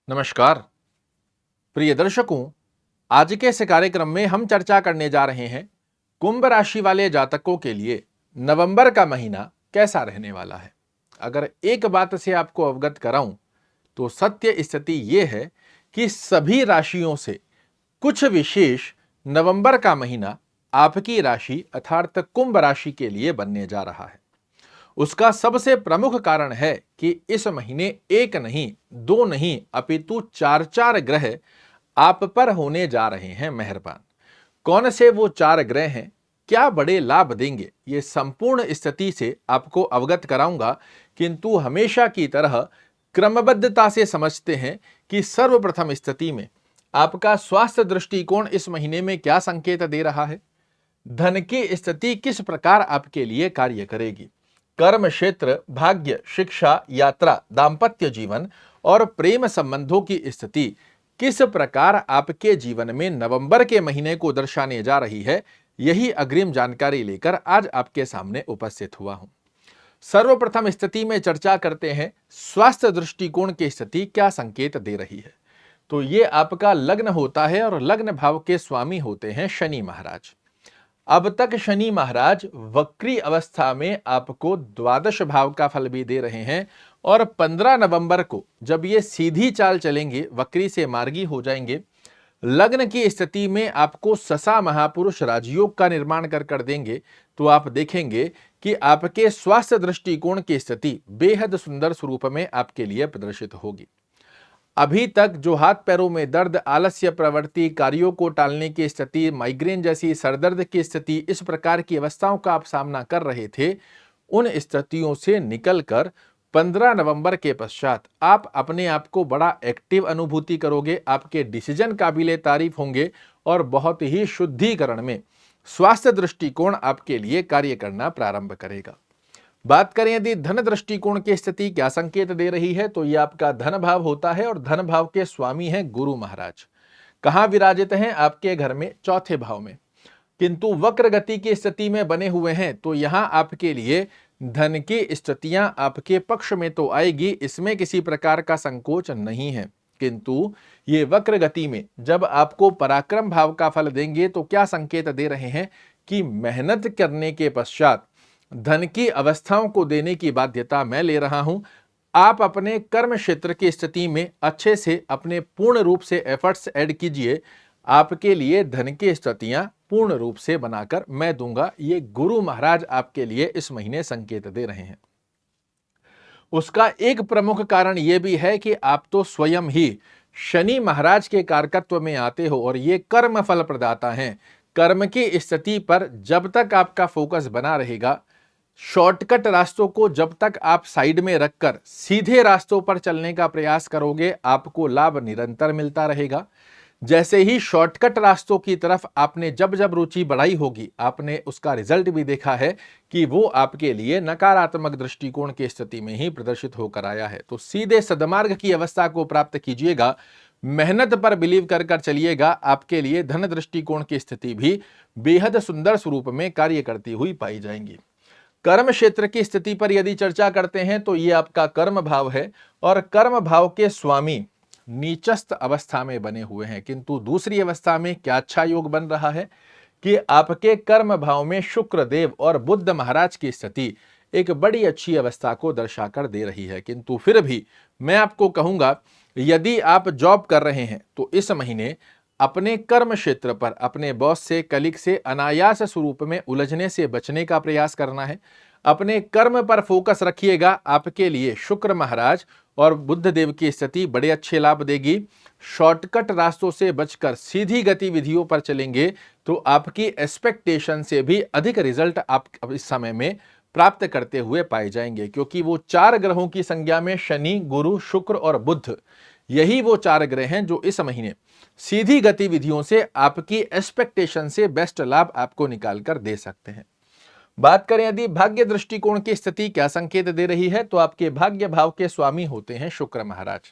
नमस्कार प्रिय दर्शकों, आज के इस कार्यक्रम में हम चर्चा करने जा रहे हैं कुंभ राशि वाले जातकों के लिए नवंबर का महीना कैसा रहने वाला है। अगर एक बात से आपको अवगत कराऊं तो सत्य स्थिति यह है कि सभी राशियों से कुछ विशेष नवंबर का महीना आपकी राशि अर्थात कुंभ राशि के लिए बनने जा रहा है। उसका सबसे प्रमुख कारण है कि इस महीने एक नहीं, दो नहीं, अपितु चार चार ग्रह आप पर होने जा रहे हैं मेहरबान। कौन से वो चार ग्रह हैं, क्या बड़े लाभ देंगे, ये संपूर्ण स्थिति से आपको अवगत कराऊंगा। किंतु हमेशा की तरह क्रमबद्धता से समझते हैं कि सर्वप्रथम स्थिति में आपका स्वास्थ्य दृष्टिकोण इस महीने में क्या संकेत दे रहा है। धन की स्थिति किस प्रकार आपके लिए कार्य करेगी। कर्म क्षेत्र, भाग्य, शिक्षा, यात्रा, दाम्पत्य जीवन और प्रेम संबंधों की स्थिति किस प्रकार आपके जीवन में नवंबर के महीने को दर्शाने जा रही है, यही अग्रिम जानकारी लेकर आज आपके सामने उपस्थित हुआ हूं। सर्वप्रथम स्थिति में चर्चा करते हैं स्वास्थ्य दृष्टिकोण की स्थिति क्या संकेत दे रही है। तो ये आपका लग्न होता है और लग्न भाव के स्वामी होते हैं शनि महाराज। अब तक शनि महाराज वक्री अवस्था में आपको द्वादश भाव का फल भी दे रहे हैं और 15 नवंबर को जब ये सीधी चाल चलेंगे, वक्री से मार्गी हो जाएंगे, लग्न की स्थिति में आपको ससा महापुरुष राजयोग का निर्माण कर देंगे, तो आप देखेंगे कि आपके स्वास्थ्य दृष्टिकोण की स्थिति बेहद सुंदर स्वरूप में आपके लिए प्रदर्शित होगी। अभी तक जो हाथ पैरों में दर्द, आलस्य प्रवृत्ति, कार्यों को टालने की स्थिति, माइग्रेन जैसी सरदर्द की स्थिति, इस प्रकार की अवस्थाओं का आप सामना कर रहे थे, उन स्थितियों से निकलकर 15 नवंबर के पश्चात आप अपने आप को बड़ा एक्टिव अनुभूति करोगे, आपके डिसीजन काबिले तारीफ होंगे और बहुत ही शुद्धिकरण में स्वास्थ्य दृष्टिकोण आपके लिए कार्य करना प्रारंभ करेगा। बात करें यदि धन दृष्टिकोण की स्थिति क्या संकेत दे रही है, तो यह आपका धन भाव होता है और धन भाव के स्वामी हैं गुरु महाराज। कहां विराजित हैं? आपके घर में चौथे भाव में, किंतु वक्र गति की स्थिति में बने हुए हैं, तो यहां आपके लिए धन की स्थितियां आपके पक्ष में तो आएगी, इसमें किसी प्रकार का संकोच नहीं है। किंतु ये वक्र गति में जब आपको पराक्रम भाव का फल देंगे तो क्या संकेत दे रहे हैं कि मेहनत करने के पश्चात धन की अवस्थाओं को देने की बाध्यता मैं ले रहा हूं। आप अपने कर्म क्षेत्र की स्थिति में अच्छे से अपने पूर्ण रूप से एफर्ट्स ऐड कीजिए, आपके लिए धन की स्थितियां पूर्ण रूप से बनाकर मैं दूंगा। ये गुरु महाराज आपके लिए इस महीने संकेत दे रहे हैं। उसका एक प्रमुख कारण यह भी है कि आप तो स्वयं ही शनि महाराज के कारकत्व में आते हो और ये कर्म फल प्रदाता हैं। कर्म की स्थिति पर जब तक आपका फोकस बना रहेगा, शॉर्टकट रास्तों को जब तक आप साइड में रखकर सीधे रास्तों पर चलने का प्रयास करोगे, आपको लाभ निरंतर मिलता रहेगा। जैसे ही शॉर्टकट रास्तों की तरफ आपने जब जब रुचि बढ़ाई होगी, आपने उसका रिजल्ट भी देखा है कि वो आपके लिए नकारात्मक दृष्टिकोण की स्थिति में ही प्रदर्शित होकर आया है। तो सीधे सद्मार्ग की अवस्था को प्राप्त कीजिएगा, मेहनत पर बिलीव कर चलिएगा, आपके लिए धन दृष्टिकोण की स्थिति भी बेहद सुंदर स्वरूप में कार्य करती हुई पाई जाएंगी। कर्म क्षेत्र की स्थिति पर यदि चर्चा करते हैं तो ये आपका कर्म भाव है और कर्म भाव के स्वामी नीचस्थ अवस्था में बने हुए हैं, किंतु दूसरी अवस्था में क्या अच्छा योग बन रहा है कि आपके कर्म भाव में शुक्र देव और बुध महाराज की स्थिति एक बड़ी अच्छी अवस्था को दर्शाकर दे रही है। किंतु फिर भी मैं आपको कहूंगा, यदि आप जॉब कर रहे हैं तो इस महीने अपने कर्म क्षेत्र पर अपने बॉस से, कलीग से अनायास स्वरूप में उलझने से बचने का प्रयास करना है। अपने कर्म पर फोकस रखिएगा, आपके लिए शुक्र महाराज और बुध देव की स्थिति बड़े अच्छे लाभ देगी। शॉर्टकट रास्तों से बचकर सीधी गतिविधियों पर चलेंगे तो आपकी एक्सपेक्टेशन से भी अधिक रिजल्ट आप इस समय में प्राप्त करते हुए पाए जाएंगे, क्योंकि वो चार ग्रहों की संज्ञा में शनि, गुरु, शुक्र और बुध, यही वो चार ग्रह हैं जो इस महीने सीधी गतिविधियों से आपकी एक्सपेक्टेशन से बेस्ट लाभ आपको निकालकर दे सकते हैं। बात करें यदि भाग्य दृष्टिकोण की स्थिति क्या संकेत दे रही है, तो आपके भाग्य भाव के स्वामी होते हैं शुक्र महाराज।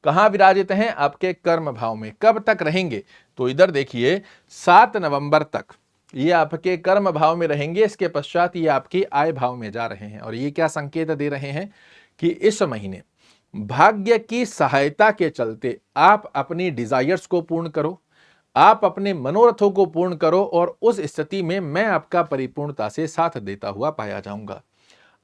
कहां विराजित हैं? आपके कर्म भाव में। कब तक रहेंगे? तो इधर देखिए, 7 नवंबर तक ये आपके कर्म भाव में रहेंगे। इसके पश्चात ये आपकी आय भाव में जा रहे हैं और ये क्या संकेत दे रहे हैं कि इस महीने भाग्य की सहायता के चलते आप अपनी डिजायर्स को पूर्ण करो, आप अपने मनोरथों को पूर्ण करो और उस स्थिति में मैं आपका परिपूर्णता से साथ देता हुआ पाया जाऊंगा।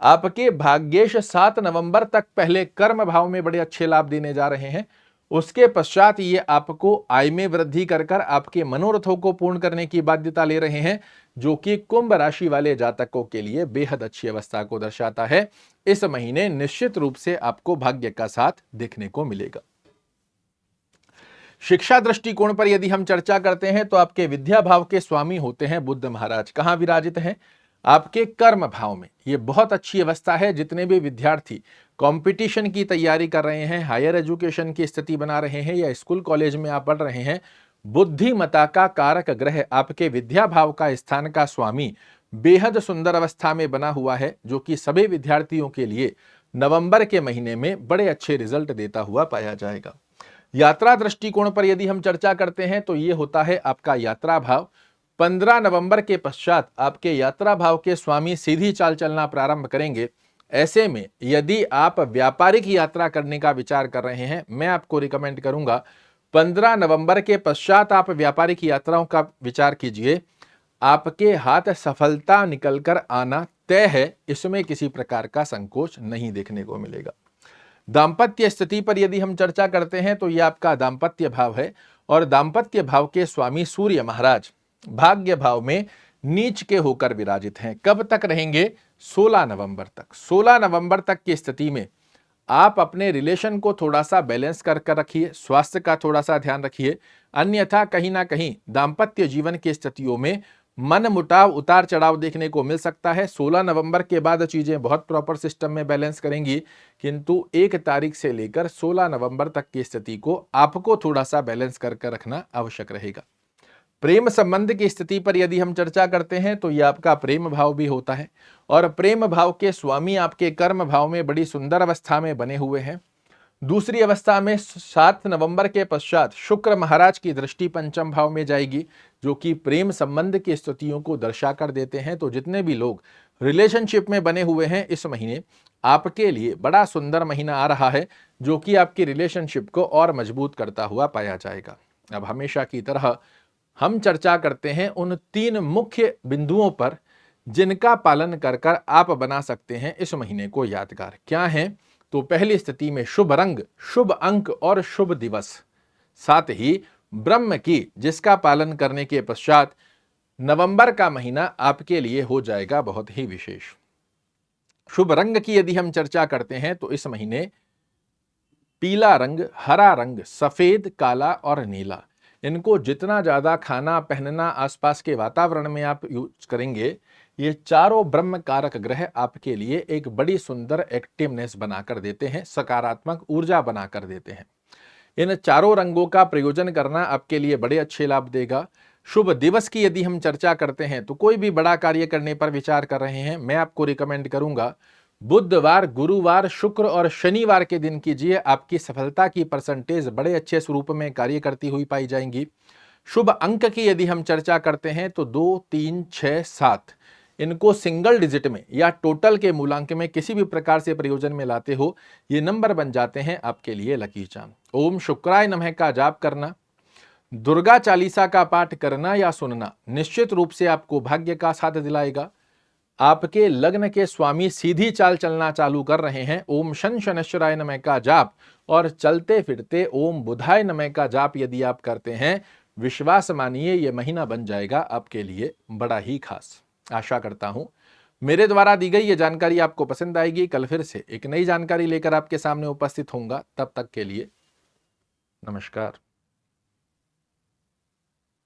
आपके भाग्येश 7 नवंबर तक पहले कर्म भाव में बड़े अच्छे लाभ देने जा रहे हैं। उसके पश्चात ये आपको आय में वृद्धि कर कर आपके मनोरथों को पूर्ण करने की बाध्यता ले रहे हैं, जो कि कुंभ राशि वाले जातकों के लिए बेहद अच्छी अवस्था को दर्शाता है। इस महीने निश्चित रूप से आपको भाग्य का साथ देखने को मिलेगा। शिक्षा दृष्टिकोण पर यदि हम चर्चा करते हैं तो आपके विद्या भाव के स्वामी होते हैं बुध महाराज। कहां विराजित हैं? आपके कर्म भाव में। यह बहुत अच्छी अवस्था है। जितने भी विद्यार्थी कंपटीशन की तैयारी कर रहे हैं, हायर एजुकेशन की स्थिति बना रहे हैं या स्कूल कॉलेज में आप पढ़ रहे हैं, बुद्धिमता का कारक ग्रह आपके विद्या भाव का स्थान का स्वामी बेहद सुंदर अवस्था में बना हुआ है, जो कि सभी विद्यार्थियों के लिए नवंबर के महीने में बड़े अच्छे रिजल्ट देता हुआ पाया जाएगा। यात्रा दृष्टिकोण पर यदि हम चर्चा करते हैं तो यह होता है आपका यात्रा भाव। 15 नवंबर के पश्चात आपके यात्रा भाव के स्वामी सीधी चाल चलना प्रारंभ करेंगे। ऐसे में यदि आप व्यापारिक यात्रा करने का विचार कर रहे हैं, मैं आपको रिकमेंड करूंगा 15 नवंबर के पश्चात आप व्यापारिक यात्राओं का विचार कीजिए। आपके हाथ सफलता निकलकर आना तय है, इसमें किसी प्रकार का संकोच नहीं देखने को मिलेगा। दाम्पत्य स्थिति पर यदि हम चर्चा करते हैं तो यह आपका दाम्पत्य भाव है और दाम्पत्य भाव के स्वामी सूर्य महाराज भाग्य भाव में नीच के होकर विराजित हैं। कब तक रहेंगे? 16 नवंबर तक। 16 नवंबर तक की स्थिति में आप अपने रिलेशन को थोड़ा सा बैलेंस कर रखिए, स्वास्थ्य का थोड़ा सा ध्यान रखिए, अन्यथा कहीं ना कहीं दाम्पत्य जीवन की स्थितियों में मन मुटाव उतार चढ़ाव देखने को मिल सकता है। 16 नवंबर के बाद चीजें बहुत प्रॉपर सिस्टम में बैलेंस करेंगी, किंतु 1 तारीख से लेकर 16 नवंबर तक की स्थिति को आपको थोड़ा सा बैलेंस करके रखना आवश्यक रहेगा। प्रेम संबंध की स्थिति पर यदि हम चर्चा करते हैं तो यह आपका प्रेम भाव भी होता है और प्रेम भाव के स्वामी आपके कर्म भाव में बड़ी सुंदर अवस्था में बने हुए हैं। दूसरी अवस्था में 7 नवंबर के पश्चात शुक्र महाराज की दृष्टि पंचम भाव में जाएगी, जो कि प्रेम संबंध की स्थितियों को दर्शा कर देते हैं। तो जितने भी लोग रिलेशनशिप में बने हुए हैं, इस महीने आपके लिए बड़ा सुंदर महीना आ रहा है, जो कि आपकी रिलेशनशिप को और मजबूत करता हुआ पाया जाएगा। अब हमेशा की तरह हम चर्चा करते हैं उन 3 मुख्य बिंदुओं पर जिनका पालन कर कर आप बना सकते हैं इस महीने को यादगार। क्या है? तो पहली स्थिति में शुभ रंग, शुभ अंक और शुभ दिवस, साथ ही ब्रह्म की, जिसका पालन करने के पश्चात नवंबर का महीना आपके लिए हो जाएगा बहुत ही विशेष। शुभ रंग की यदि हम चर्चा करते हैं तो इस महीने पीला रंग, हरा रंग, सफेद, काला और नीला, इनको जितना ज्यादा खाना पहनना आसपास के वातावरण में आप यूज करेंगे, ये चारों ब्रह्म कारक ग्रह आपके लिए एक बड़ी सुंदर एक्टिवनेस बनाकर देते हैं, सकारात्मक ऊर्जा बनाकर देते हैं। इन चारों रंगों का प्रयोजन करना आपके लिए बड़े अच्छे लाभ देगा। शुभ दिवस की यदि हम चर्चा करते हैं तो कोई भी बड़ा कार्य करने पर विचार कर रहे हैं, मैं आपको रिकमेंड करूंगा बुधवार, गुरुवार, शुक्र और शनिवार के दिन कीजिए। आपकी सफलता की परसेंटेज बड़े अच्छे स्वरूप में कार्य करती हुई पाई जाएंगी। शुभ अंक की यदि हम चर्चा करते हैं तो 2, 3, 6, 7, इनको सिंगल डिजिट में या टोटल के मूलांक में किसी भी प्रकार से प्रयोजन में लाते हो, ये नंबर बन जाते हैं आपके लिए लकी चार्म। ओम शुक्राय नमः का जाप करना, दुर्गा चालीसा का पाठ करना या सुनना निश्चित रूप से आपको भाग्य का साथ दिलाएगा। आपके लग्न के स्वामी सीधी चाल चलना चालू कर रहे हैं। ओम शन शनश्चराय नमः का जाप और चलते फिरते ओम बुधाय नमः का जाप यदि आप करते हैं, विश्वास मानिए ये महीना बन जाएगा आपके लिए बड़ा ही खास। आशा करता हूं मेरे द्वारा दी गई ये जानकारी आपको पसंद आएगी। कल फिर से एक नई जानकारी लेकर आपके सामने उपस्थित होऊंगा। तब तक के लिए नमस्कार।